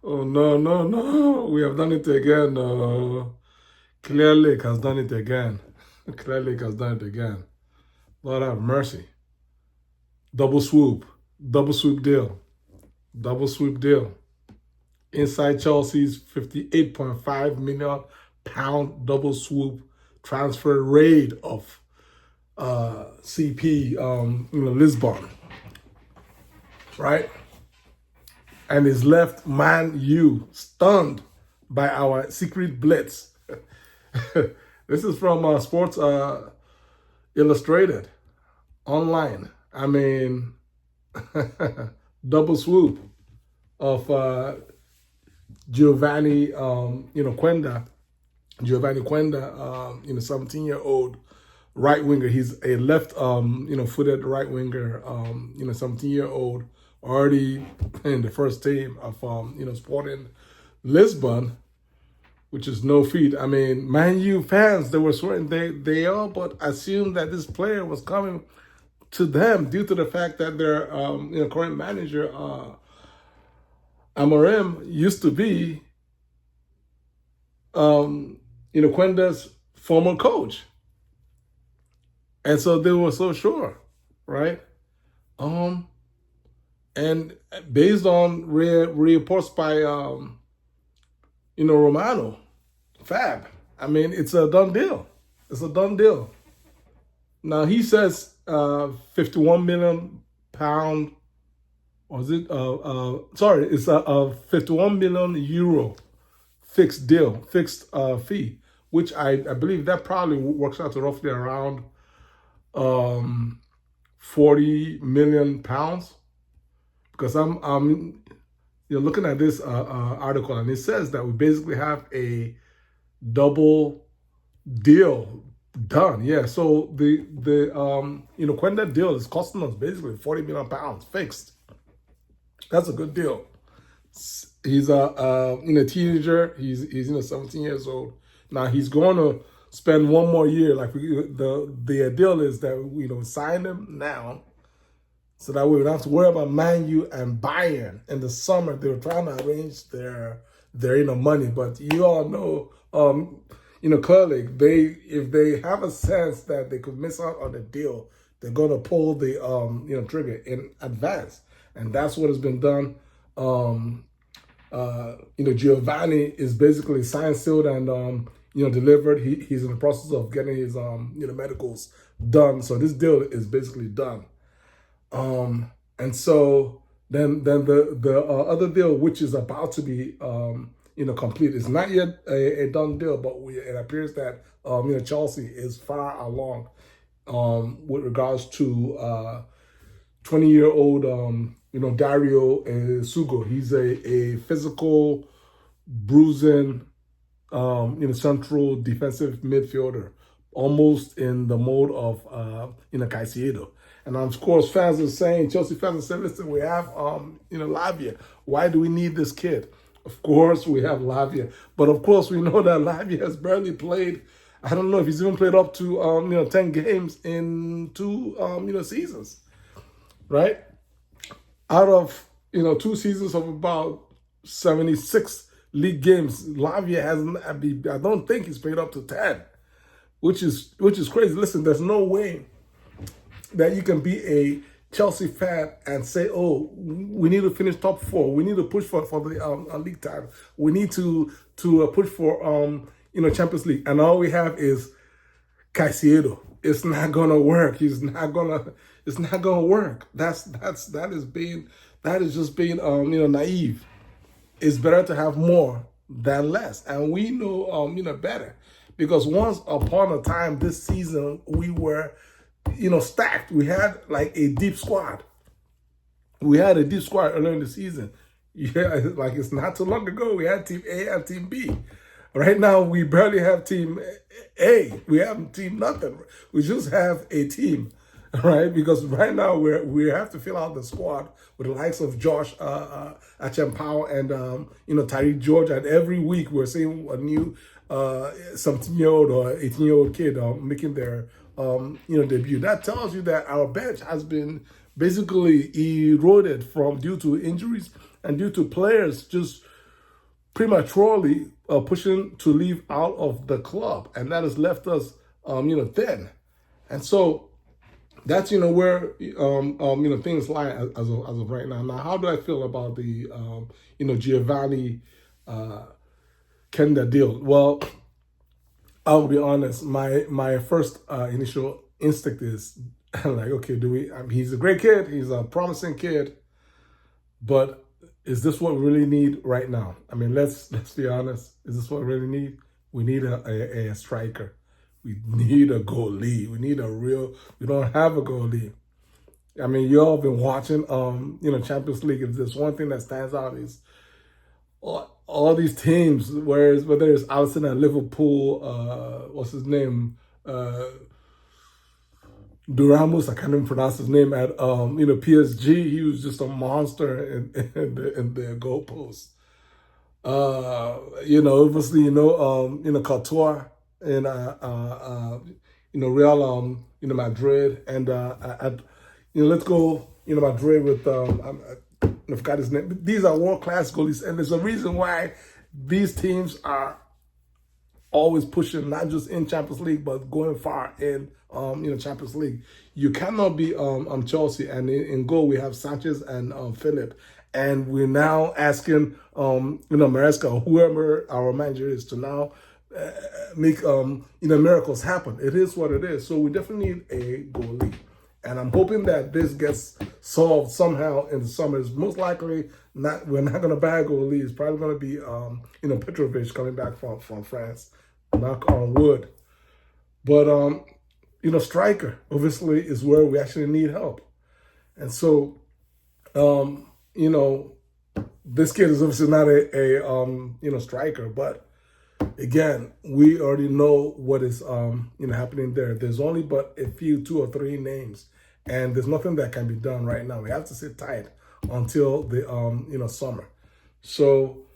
Oh, no, no, no. We have done it again. Clear Lake has done it again. Clear Lake has done it again. Lord have mercy. Double swoop. Double swoop deal. Double swoop deal. Inside Chelsea's £58.5 million double swoop transfer raid of CP Lisbon. Right? And is left Man U stunned by our secret blitz. This is from Sports Illustrated online. I mean, double swoop of Geovany, Quenda. Geovany Quenda, 17-year-old right winger. He's a left, footed right winger. 17-year-old, already in the first team of, Sporting Lisbon, which is no feat. I mean, Man U fans, they were swearing they all but assumed that this player was coming to them due to the fact that their current manager Amorim used to be Quenda's former coach, and so they were so sure, right? And based on reports by Romano, Fab. I mean, it's a done deal. It's a done deal. Now he says 51 million pound, or is it? Sorry, it's a 51 million euro fixed deal, fixed fee, which I believe that probably works out to roughly around 40 million pounds. Because I'm looking at this article, and it says that we basically have a double deal done. Yeah, so the Quenda deal is costing us basically 40 million pounds fixed. That's a good deal. He's a teenager. He's 17 years old. Now he's going to spend one more year. Like the deal is that we sign him now, so that way we don't have to worry about Man U and Bayern in the summer. They were trying to arrange their money, but you all know, clearly if they have a sense that they could miss out on the deal, they're gonna pull the trigger in advance, and that's what has been done. Geovany is basically signed, sealed, and delivered. He's in the process of getting his medicals done, so this deal is basically done. And so then the other deal, which is about to be complete, is not yet a done deal, but it appears that Chelsea is far along with regards to 20-year-old DARIO ESSUGO. He's a physical, bruising central defensive midfielder, almost in the mode of Caicedo. And of course, fans are saying, Chelsea fans are saying, listen, we have Lavia. Why do we need this kid? Of course, we have Lavia, but of course, we know that Lavia has barely played. I don't know if he's even played up to 10 games in 2 seasons, right? Out of 2 seasons of about 76 league games, Lavia hasn't. I don't think he's played up to 10, which is crazy. Listen, there's no way that you can be a Chelsea fan and say, oh, we need to finish top 4. We need to push for the league title. We need to push for Champions League. And all we have is Caicedo. It's not gonna work. It's not gonna work. That is just being naive. It's better to have more than less. And we know better. Because once upon a time this season we were stacked. We had like a deep squad. We had a deep squad earlier in the season. Yeah, like it's not too long ago, we had Team A and Team B. Right now, we barely have Team A. We have Team nothing. We just have a team, right? Because right now, we have to fill out the squad with the likes of Josh Achampao and, Tyreek George. And every week, we're seeing a new 17-year-old or 18-year-old kid making their debut. That tells you that our bench has been basically eroded due to injuries and due to players just prematurely pushing to leave out of the club, and that has left us, thin. And so that's where things lie as of right now. Now, how do I feel about the Geovany Quenda deal? Well, I'll be honest. My first initial instinct is like, okay, he's a great kid. He's a promising kid, but is this what we really need right now? I mean, let's be honest. Is this what we really need? We need a striker. We need a goalie. We need we don't have a goalie. I mean, you all been watching, Champions League. If there's one thing that stands out is all these teams, whether it's Alisson at Liverpool, what's his name? Duramus, I can't even pronounce his name, at PSG. He was just a monster in the goalposts. Obviously, Couture in Real Madrid, and let's go Madrid with I forgot his name. These are world-class goalies, and there's a reason why these teams are always pushing, not just in Champions League, but going far in Champions League. You cannot be Chelsea, and in goal we have Sanchez and Philip, and we're now asking Maresca or whoever our manager is to now make miracles happen. It is what it is. So we definitely need a goalie. And I'm hoping that this gets solved somehow in the summer. It's most likely not. We're not going to buy a goalie. It's probably going to be, Petrovic coming back from France. Knock on wood. But, striker, obviously, is where we actually need help. And so, this kid is obviously not a striker. But, again, we already know what is, happening there. There's only but a few, 2 or 3 names. And there's nothing that can be done right now. We have to sit tight until the summer. So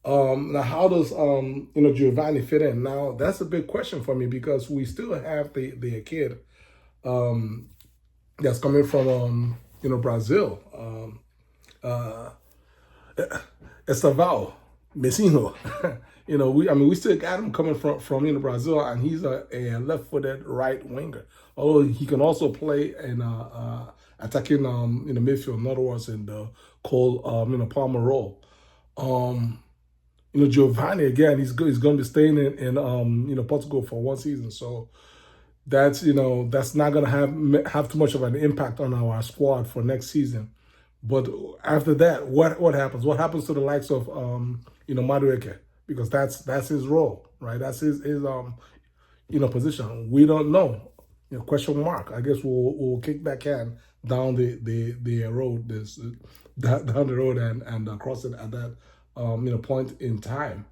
now, how does Geovany fit in? Now, that's a big question for me, because we still have the kid that's coming from Brazil, Estavao Messino. We still got him coming from Brazil, and he's a left-footed right winger. Although he can also play in attacking midfield, in other words, in the Cole Palmer role. Geovany, again, he's going to be staying in Portugal for 1 season, so that's not going to have too much of an impact on our squad for next season. But after that, what happens? What happens to the likes of Madueke? Because that's his role, right? That's his position. We don't know. Question mark. I guess we'll kick that can down the road, down the road and cross it at that point in time.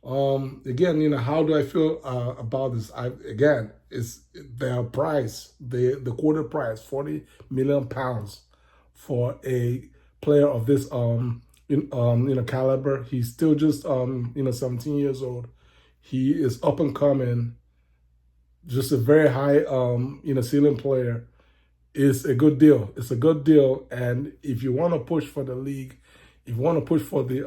Again, how do I feel about this? It's their price, the quarter price, £40 million for a player of this caliber. He's still just 17 years old. He is up and coming, just a very high ceiling player. It's a good deal. It's a good deal. And if you want to push for the league, if you want to push for the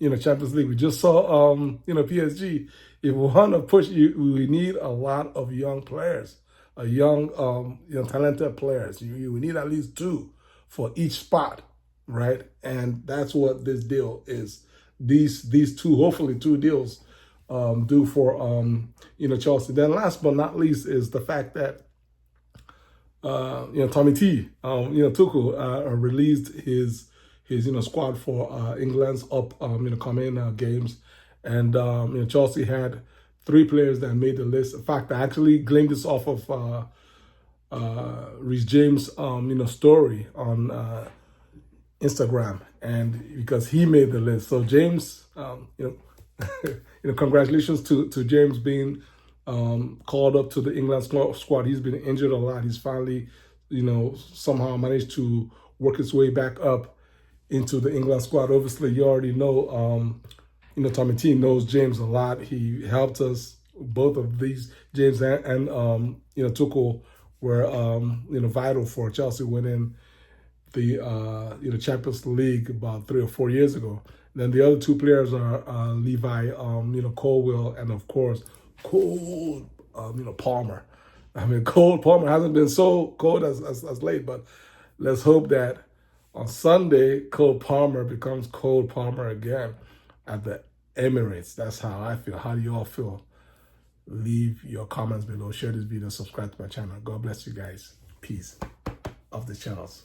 Champions League, we just saw PSG. If we want to push, we need a lot of young players, talented players. We need at least 2 for each spot, right? And that's what this deal is. These 2, hopefully 2 deals do for Chelsea. Then last but not least is the fact that Tommy T Tuchel released his squad for England's upcoming games, and Chelsea had 3 players that made the list. In fact, I actually gleaned this off of Reece James story on Instagram, and because he made the list. So James, congratulations to James being called up to the England squad. He's been injured a lot. He's finally, somehow managed to work his way back up into the England squad. Obviously, you already know, Tommy T knows James a lot. He helped us. Both of these, James and Tuchel, were vital for Chelsea winning the Champions League about 3 or 4 years ago. Then the other two players are Levi, Colwell, and of course, Cole, Palmer. I mean, Cole Palmer hasn't been so cold as late, but let's hope that on Sunday, Cole Palmer becomes Cole Palmer again at the Emirates. That's how I feel. How do you all feel? Leave your comments below. Share this video. Subscribe to my channel. God bless you guys. Peace of the channels.